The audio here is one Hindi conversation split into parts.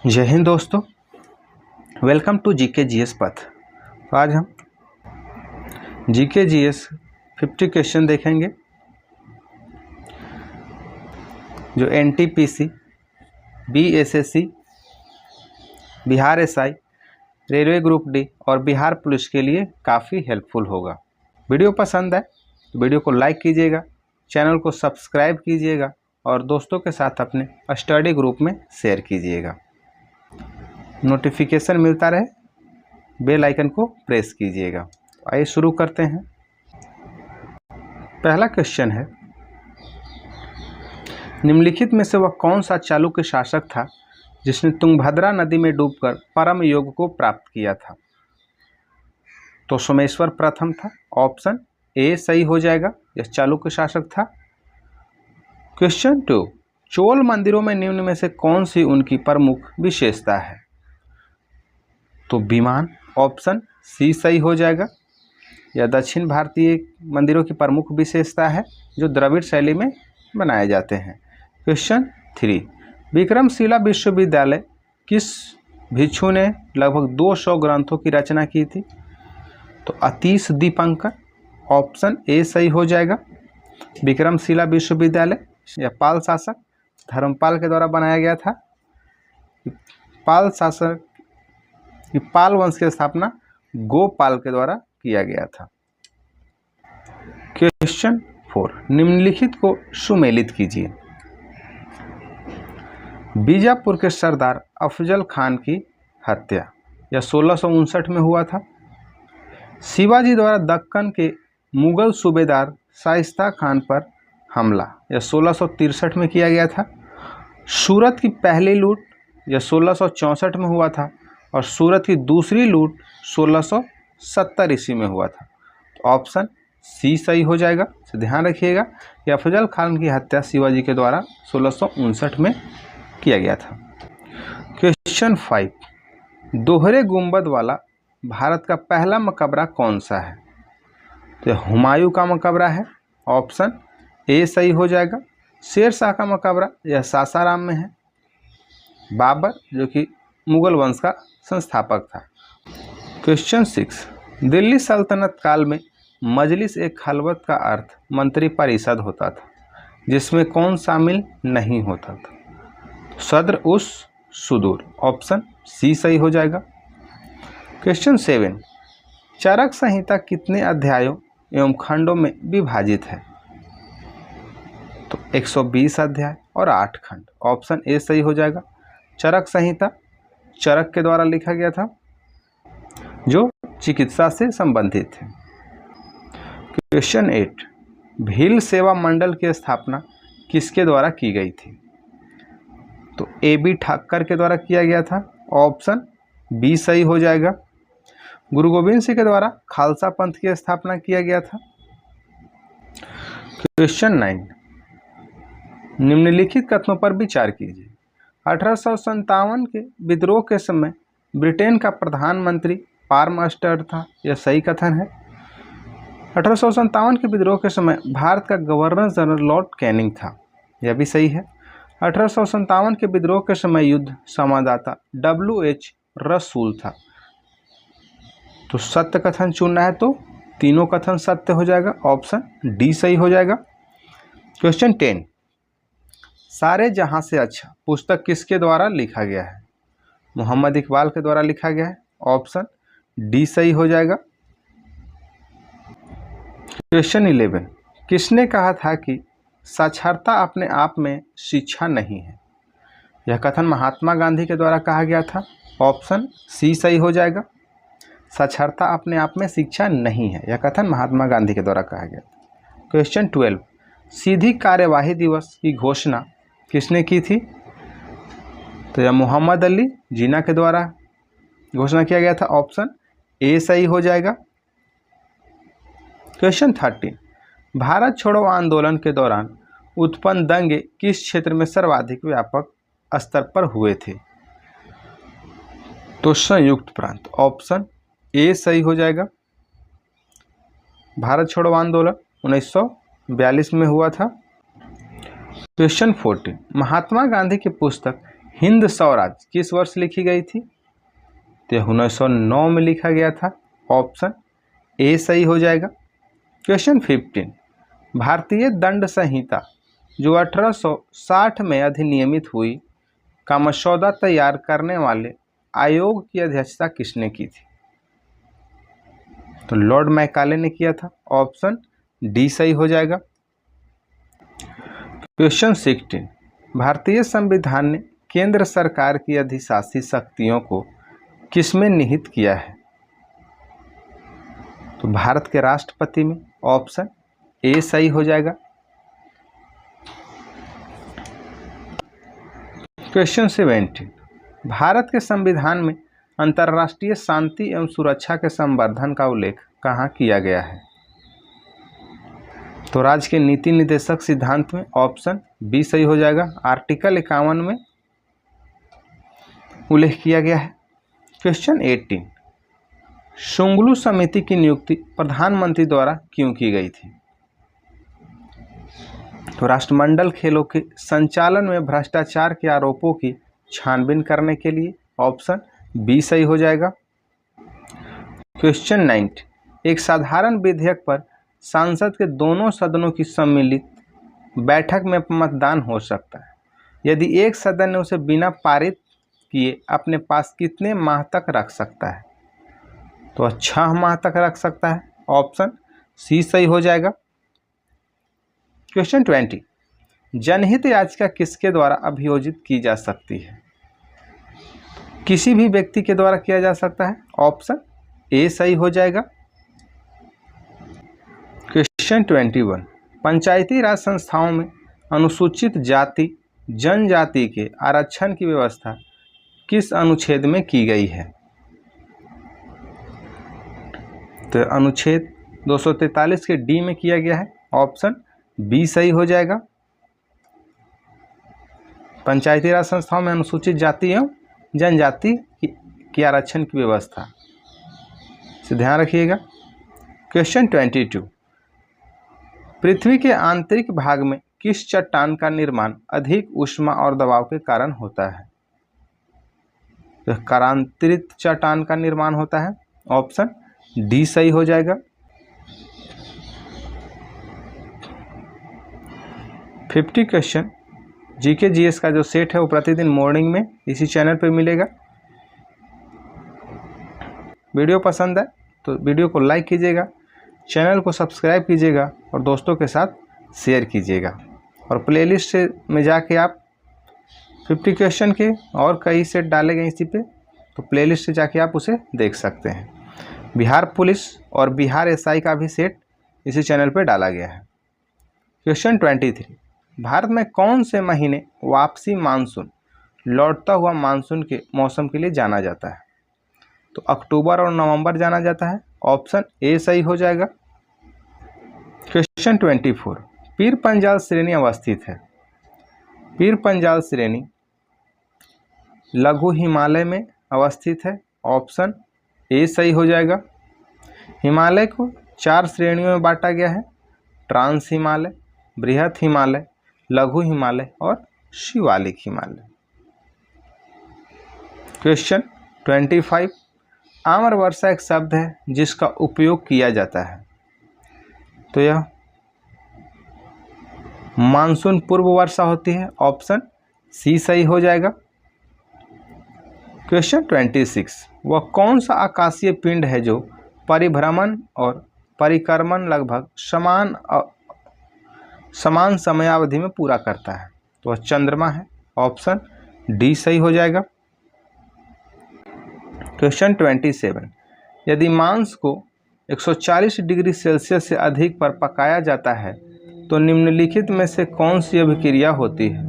जय हिंद दोस्तों, वेलकम टू जीके जीएस पथ। तो आज हम जीके जीएस 50 क्वेश्चन देखेंगे जो NTPC, BSSC, Bihar SI, railway group D और बिहार पुलिस के लिए काफ़ी हेल्पफुल होगा। वीडियो पसंद आए तो वीडियो को लाइक कीजिएगा, चैनल को सब्सक्राइब कीजिएगा और दोस्तों के साथ अपने स्टडी ग्रुप में शेयर कीजिएगा। नोटिफिकेशन मिलता रहे, बेल आइकन को प्रेस कीजिएगा। आइए शुरू करते हैं। पहला क्वेश्चन है, निम्नलिखित में से वह कौन सा चालुक्य शासक था जिसने तुंगभद्रा नदी में डूबकर परम योग को प्राप्त किया था? तो सोमेश्वर प्रथम था। ऑप्शन ए सही हो जाएगा, यह चालुक्य शासक था। क्वेश्चन 2, चोल मंदिरों में निम्न में से कौन सी उनकी प्रमुख विशेषता है? तो विमान। ऑप्शन सी सही हो जाएगा, यह दक्षिण भारतीय मंदिरों की प्रमुख विशेषता है जो द्रविड़ शैली में बनाए जाते हैं। क्वेश्चन 3, विक्रमशिला विश्वविद्यालय किस भिक्षु ने लगभग 200 ग्रंथों की रचना की थी? तो अतीश दीपंकर। ऑप्शन ए सही हो जाएगा, विक्रमशिला विश्वविद्यालय यह पाल शासक धर्मपाल के द्वारा बनाया गया था। पाल वंश की स्थापना गोपाल के द्वारा किया गया था। क्वेश्चन 4, निम्नलिखित को सुमेलित कीजिए। बीजापुर के सरदार अफजल खान की हत्या यह 1659 में हुआ था। शिवाजी द्वारा दक्कन के मुगल सूबेदार शाइस्ता खान पर हमला यह 1663 में किया गया था। सूरत की पहली लूट यह 1664 में हुआ था और सूरत की दूसरी लूट 1670 ईस्वी में हुआ था। तो ऑप्शन सी सही हो जाएगा। तो ध्यान रखिएगा कि अफजल खान की हत्या शिवाजी के द्वारा 1659 में किया गया था। क्वेश्चन 5, दोहरे गुंबद वाला भारत का पहला मकबरा कौन सा है? तो हुमायूं का मकबरा है। ऑप्शन ए सही हो जाएगा। शेर शाह का मकबरा यह सासाराम में है। बाबर जो कि मुगल वंश का संस्थापक था। क्वेश्चन 6, दिल्ली सल्तनत काल में मजलिस एक खलवत का अर्थ मंत्री परिषद होता था जिसमें कौन शामिल नहीं होता था? सद्र उस सुदूर। ऑप्शन सी सही हो जाएगा। क्वेश्चन 7, चरक संहिता कितने अध्यायों एवं खंडों में विभाजित है? तो 120 अध्याय और 8 खंड। ऑप्शन ए सही हो जाएगा। चरक संहिता चरक के द्वारा लिखा गया था जो चिकित्सा से संबंधित है। क्वेश्चन 8, भील सेवा मंडल की स्थापना किसके द्वारा की गई थी? तो ए बी ठाक्कर के द्वारा किया गया था। ऑप्शन बी सही हो जाएगा। गुरु गोविंद सिंह के द्वारा खालसा पंथ की स्थापना किया गया था। क्वेश्चन 9, निम्नलिखित कथनों पर विचार कीजिए। 1857 के विद्रोह के समय ब्रिटेन का प्रधानमंत्री पार्मस्टर था, यह सही कथन है। 1857 के विद्रोह के समय भारत का गवर्नर जनरल लॉर्ड कैनिंग था, यह भी सही है। 1857 के विद्रोह के समय युद्ध संवाददाता WH रसूल था। तो सत्य कथन चुनना है तो तीनों कथन सत्य हो जाएगा। ऑप्शन डी सही हो जाएगा। क्वेश्चन 10, सारे जहां से अच्छा पुस्तक किसके द्वारा लिखा गया है? मोहम्मद इकबाल के द्वारा लिखा गया है। ऑप्शन डी सही हो जाएगा। क्वेश्चन 11, किसने कहा था कि साक्षरता अपने आप में शिक्षा नहीं है? यह कथन महात्मा गांधी के द्वारा कहा गया था। ऑप्शन सी सही हो जाएगा। साक्षरता अपने आप में शिक्षा नहीं है, यह कथन महात्मा गांधी के द्वारा कहा गया था। क्वेश्चन 12, सीधी कार्यवाही दिवस की घोषणा किसने की थी? तो यह मोहम्मद अली जिन्ना के द्वारा घोषणा किया गया था। ऑप्शन ए सही हो जाएगा। क्वेश्चन 13, भारत छोड़ो आंदोलन के दौरान उत्पन्न दंगे किस क्षेत्र में सर्वाधिक व्यापक स्तर पर हुए थे? तो संयुक्त प्रांत। ऑप्शन ए सही हो जाएगा। भारत छोड़ो आंदोलन 1942 में हुआ था। क्वेश्चन 14, महात्मा गांधी की पुस्तक हिंद स्वराज किस वर्ष लिखी गई थी? तो 1909 में लिखा गया था। ऑप्शन ए सही हो जाएगा। क्वेश्चन 15, भारतीय दंड संहिता जो 1860 में अधिनियमित हुई का मसौदा तैयार करने वाले आयोग की अध्यक्षता किसने की थी? तो लॉर्ड मैकाले ने किया था। ऑप्शन डी सही हो जाएगा। क्वेश्चन 16, भारतीय संविधान ने केंद्र सरकार की अधिशासी शक्तियों को किसमें निहित किया है? तो भारत के राष्ट्रपति में। ऑप्शन ए सही हो जाएगा। क्वेश्चन 17, भारत के संविधान में अंतर्राष्ट्रीय शांति एवं सुरक्षा के संवर्धन का उल्लेख कहाँ किया गया है? तो राज्य के नीति निर्देशक सिद्धांत में। ऑप्शन बी सही हो जाएगा। आर्टिकल 51 में उल्लेख किया गया है। क्वेश्चन 18, शुंगलू समिति की नियुक्ति प्रधानमंत्री द्वारा क्यों की गई थी? तो राष्ट्रमंडल खेलों के संचालन में भ्रष्टाचार के आरोपों की छानबीन करने के लिए। ऑप्शन बी सही हो जाएगा। क्वेश्चन 19, एक साधारण विधेयक पर संसद के दोनों सदनों की सम्मिलित बैठक में मतदान हो सकता है। यदि एक सदन ने उसे बिना पारित किए अपने पास कितने माह तक रख सकता है? तो 6 माह तक रख सकता है। ऑप्शन सी सही हो जाएगा। क्वेश्चन 20, जनहित याचिका किसके द्वारा अभियोजित की जा सकती है? किसी भी व्यक्ति के द्वारा किया जा सकता है। ऑप्शन ए सही हो जाएगा। क्वेश्चन 21, पंचायती राज संस्थाओं में अनुसूचित जाति जनजाति के आरक्षण की व्यवस्था किस अनुच्छेद में की गई है? तो अनुच्छेद 243 के डी में किया गया है। ऑप्शन बी सही हो जाएगा। पंचायती राज संस्थाओं में अनुसूचित जाति एवं जनजाति की आरक्षण की व्यवस्था से ध्यान रखिएगा। क्वेश्चन 22, पृथ्वी के आंतरिक भाग में किस चट्टान का निर्माण अधिक ऊष्मा और दबाव के कारण होता है? तो कारांतरित चट्टान का निर्माण होता है। ऑप्शन डी सही हो जाएगा। 50 क्वेश्चन जीके जीएस का जो सेट है वो प्रतिदिन मॉर्निंग में इसी चैनल पे मिलेगा। वीडियो पसंद है तो वीडियो को लाइक कीजिएगा, चैनल को सब्सक्राइब कीजिएगा और दोस्तों के साथ शेयर कीजिएगा। और प्लेलिस्ट में जाके आप 50 क्वेश्चन के और कई सेट डाले गए इसी पे, तो प्लेलिस्ट से जाके आप उसे देख सकते हैं। बिहार पुलिस और बिहार एसआई का भी सेट इसी चैनल पे डाला गया है। क्वेश्चन 23, भारत में कौन से महीने वापसी मानसून लौटता हुआ मानसून के मौसम के लिए जाना जाता है? तो अक्टूबर और नवंबर जाना जाता है। ऑप्शन ए सही हो जाएगा। क्वेश्चन 24, पीर पंजाल श्रेणी अवस्थित है। पीर पंजाल श्रेणी लघु हिमालय में अवस्थित है। ऑप्शन ए सही हो जाएगा। हिमालय को 4 श्रेणियों में बांटा गया है: ट्रांस हिमालय, बृहत हिमालय, लघु हिमालय और शिवालिक हिमालय। क्वेश्चन 25, आम्र वर्षा एक शब्द है जिसका उपयोग किया जाता है। तो यह मानसून पूर्व वर्षा होती है। ऑप्शन सी सही हो जाएगा। क्वेश्चन 26, वह कौन सा आकाशीय पिंड है जो परिभ्रमण और परिक्रमण लगभग समान समयावधि में पूरा करता है? तो वह चंद्रमा है। ऑप्शन डी सही हो जाएगा। क्वेश्चन 27, यदि मांस को 140 डिग्री सेल्सियस से अधिक पर पकाया जाता है तो निम्नलिखित में से कौन सी अभिक्रिया होती है?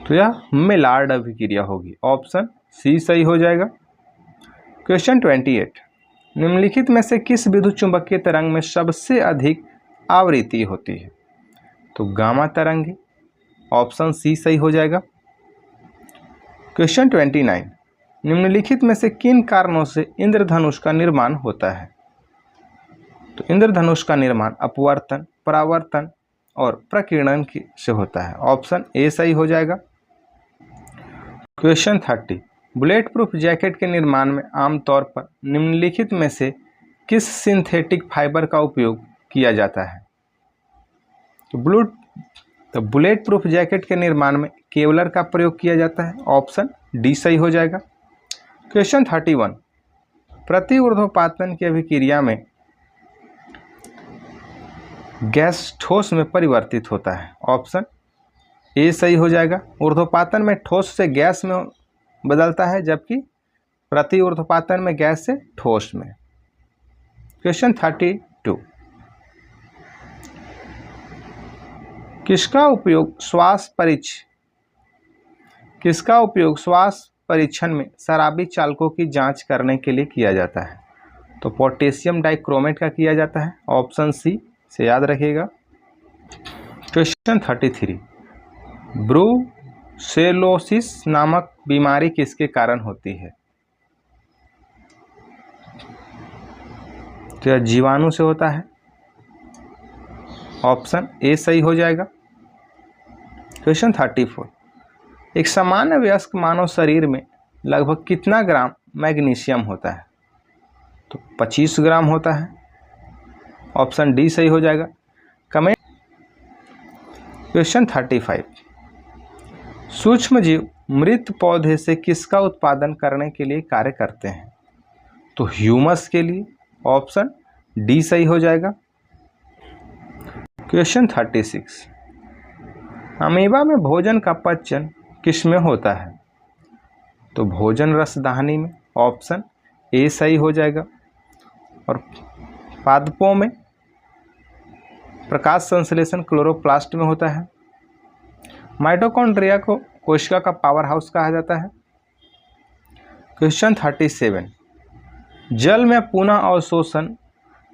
तो यह मेलार्ड अभिक्रिया होगी। ऑप्शन सी सही हो जाएगा। क्वेश्चन 28, निम्नलिखित में से किस विद्युत चुंबकीय तरंग में सबसे अधिक आवृत्ति होती है? तो गामा तरंग है। ऑप्शन सी सही हो जाएगा। क्वेश्चन 29, निम्नलिखित में से किन कारणों से इंद्रधनुष का निर्माण होता है? तो इंद्रधनुष का निर्माण अपवर्तन, परावर्तन और प्रकीर्णन से होता है। ऑप्शन ए सही हो जाएगा। क्वेश्चन 30, बुलेट प्रूफ जैकेट के निर्माण में आमतौर पर निम्नलिखित में से किस सिंथेटिक फाइबर का उपयोग किया जाता है? तो बुलेट प्रूफ जैकेट के निर्माण में केवलर का प्रयोग किया जाता है। ऑप्शन डी सही हो जाएगा। क्वेश्चन 31, प्रति ऊर्ध्वपातन की अभिक्रिया में गैस ठोस में परिवर्तित होता है। ऑप्शन ए सही हो जाएगा। ऊर्ध्वपातन में ठोस से गैस में बदलता है, जबकि प्रति ऊर्ध्वपातन में गैस से ठोस में। क्वेश्चन 32, किसका उपयोग श्वास परीक्षण में शराबी चालकों की जांच करने के लिए किया जाता है? तो पोटेशियम डाइक्रोमेट का किया जाता है। ऑप्शन सी से याद रखिएगा। क्वेश्चन 33, ब्रूसेलोसिस नामक बीमारी किसके कारण होती है? तो यह जीवाणु से होता है। ऑप्शन ए सही हो जाएगा। क्वेश्चन 34, एक सामान्य वयस्क मानव शरीर में लगभग कितना ग्राम मैग्नीशियम होता है? तो 25 ग्राम होता है। ऑप्शन डी सही हो जाएगा। कमेंट। क्वेश्चन 35, सूक्ष्मजीव मृत पौधे से किसका उत्पादन करने के लिए कार्य करते हैं? तो ह्यूमस के लिए। ऑप्शन डी सही हो जाएगा। क्वेश्चन 36, अमीबा में भोजन का पचन किस में होता है? तो भोजन रसदानी में। ऑप्शन ए सही हो जाएगा। और पादपों में प्रकाश संश्लेषण क्लोरोप्लास्ट में होता है। माइटोकॉन्ड्रिया को कोशिका का पावर हाउस कहा जाता है। क्वेश्चन 37, जल में पुनः अवशोषण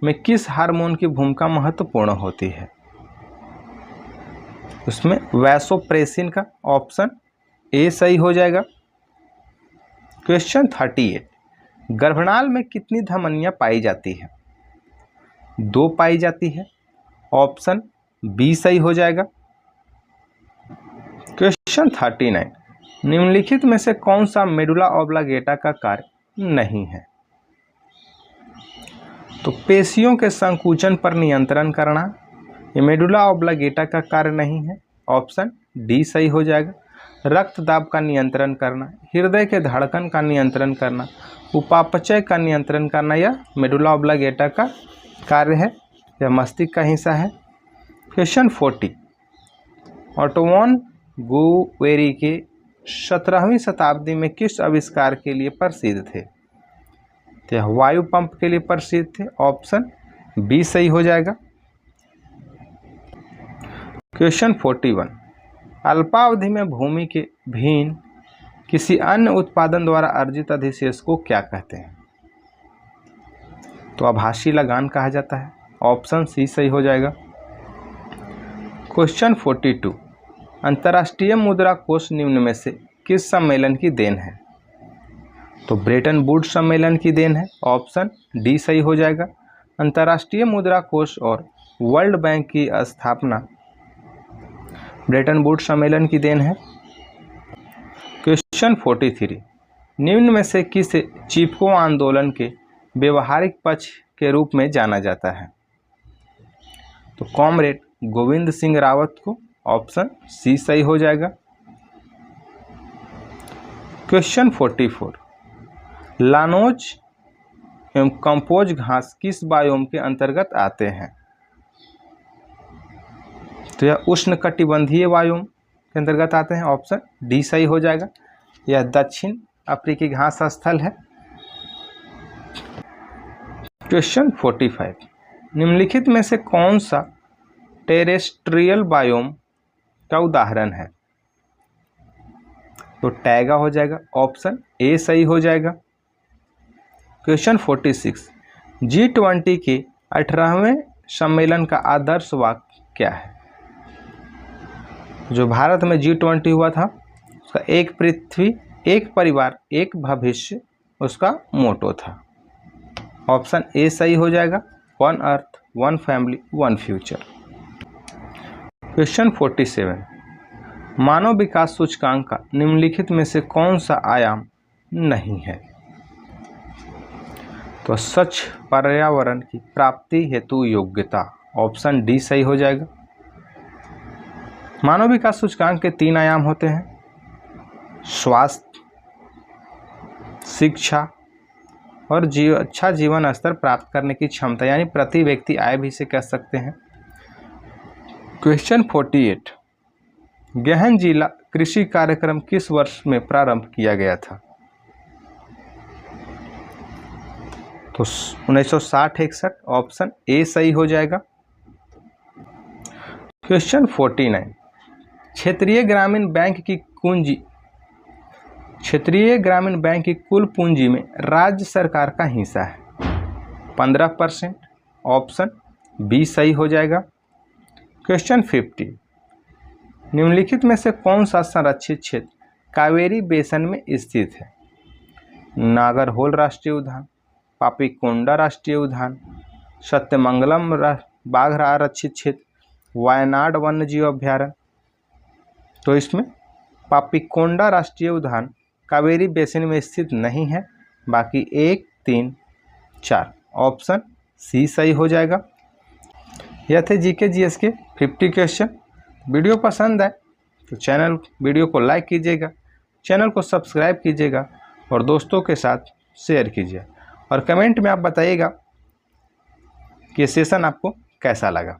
में किस हार्मोन की भूमिका महत्वपूर्ण होती है? उसमें वैसोप्रेसिन का। ऑप्शन ए सही हो जाएगा। क्वेश्चन 38, गर्भनाल में कितनी धमनियां पाई जाती है? 2 पाई जाती है। ऑप्शन बी सही हो जाएगा। क्वेश्चन 39, निम्नलिखित में से कौन सा मेडुला ऑब्लांगेटा का कार्य नहीं है? तो पेशियों के संकुचन पर नियंत्रण करना ये मेडुला ऑब्लांगेटा का कार्य नहीं है। ऑप्शन डी सही हो जाएगा। रक्त दाब का नियंत्रण करना, हृदय के धड़कन का नियंत्रण करना, उपापचय का नियंत्रण करना यह मेडुला ऑब्लांगेटा का कार्य है। यह मस्तिष्क का हिस्सा है। क्वेश्चन 40, ऑटोवन गुवेरी के 17वीं शताब्दी में किस आविष्कार के लिए प्रसिद्ध थे? तो यह वायु पंप के लिए प्रसिद्ध थे। ऑप्शन बी सही हो जाएगा। क्वेश्चन 41, अल्पावधि में भूमि के भिन्न किसी अन्य उत्पादन द्वारा अर्जित अधिशेष को क्या कहते हैं? तो आभासी लगान कहा जाता है। ऑप्शन सी सही हो जाएगा। क्वेश्चन 42, अंतर्राष्ट्रीय मुद्रा कोष निम्न में से किस सम्मेलन की देन है? तो ब्रेटन वुड्स सम्मेलन की देन है। ऑप्शन डी सही हो जाएगा। अंतर्राष्ट्रीय मुद्रा कोष और वर्ल्ड बैंक की स्थापना ब्रेटन वुड्स सम्मेलन की देन है। क्वेश्चन 43, निम्न में से किसे चिपको आंदोलन के व्यवहारिक पक्ष के रूप में जाना जाता है? तो कॉमरेड गोविंद सिंह रावत को। ऑप्शन सी सही हो जाएगा। क्वेश्चन 44, लानोज एवं कंपोज घास किस बायोम के अंतर्गत आते हैं? तो यह उष्णकटिबंधीय बायोम के अंतर्गत आते हैं। ऑप्शन डी सही हो जाएगा। यह दक्षिण अफ्रीकी घास स्थल है। क्वेश्चन 45, निम्नलिखित में से कौन सा टेरेस्ट्रियल बायोम का उदाहरण है? तो टैगा हो जाएगा। ऑप्शन ए सही हो जाएगा। क्वेश्चन 46, G20 के 18वें सम्मेलन का आदर्श वाक्य क्या है? जो भारत में G20 हुआ था उसका एक पृथ्वी, एक परिवार, एक भविष्य उसका मोटो था। ऑप्शन ए सही हो जाएगा। 1 अर्थ, 1 फैमिली, 1 फ्यूचर। क्वेश्चन 47, मानव विकास सूचकांक का निम्नलिखित में से कौन सा आयाम नहीं है? तो स्वच्छ पर्यावरण की प्राप्ति हेतु योग्यता, ऑप्शन डी सही हो जाएगा। मानव विकास सूचकांक के 3 आयाम होते हैं, स्वास्थ्य, शिक्षा और अच्छा जीवन स्तर प्राप्त करने की क्षमता, यानी प्रति व्यक्ति आय भी इसे कह सकते हैं। क्वेश्चन 48, गहन जिला कृषि कार्यक्रम किस वर्ष में प्रारंभ किया गया था? तो 1960-61, ऑप्शन ए सही हो जाएगा। क्वेश्चन 49, क्षेत्रीय ग्रामीण बैंक की कुल पूंजी में राज्य सरकार का हिस्सा है 15%, ऑप्शन बी सही हो जाएगा। क्वेश्चन 50, निम्नलिखित में से कौन सा संरक्षित क्षेत्र कावेरी बेसिन में स्थित है? नागरहोल राष्ट्रीय उद्यान, पापीकोंडा राष्ट्रीय उद्यान, सत्यमंगलम बाघ आरक्षित क्षेत्र, वायनाड वन्यजीव अभ्यारण्य। तो इसमें पापीकोंडा राष्ट्रीय उद्यान कावेरी बेसिन में स्थित नहीं है, बाकी 1, 3, 4, ऑप्शन सी सही हो जाएगा। यह थे जीके जीएस के 50 क्वेश्चन। वीडियो पसंद आए तो वीडियो को लाइक कीजिएगा, चैनल को सब्सक्राइब कीजिएगा और दोस्तों के साथ शेयर कीजिए और कमेंट में आप बताइएगा कि ये सेशन आपको कैसा लगा।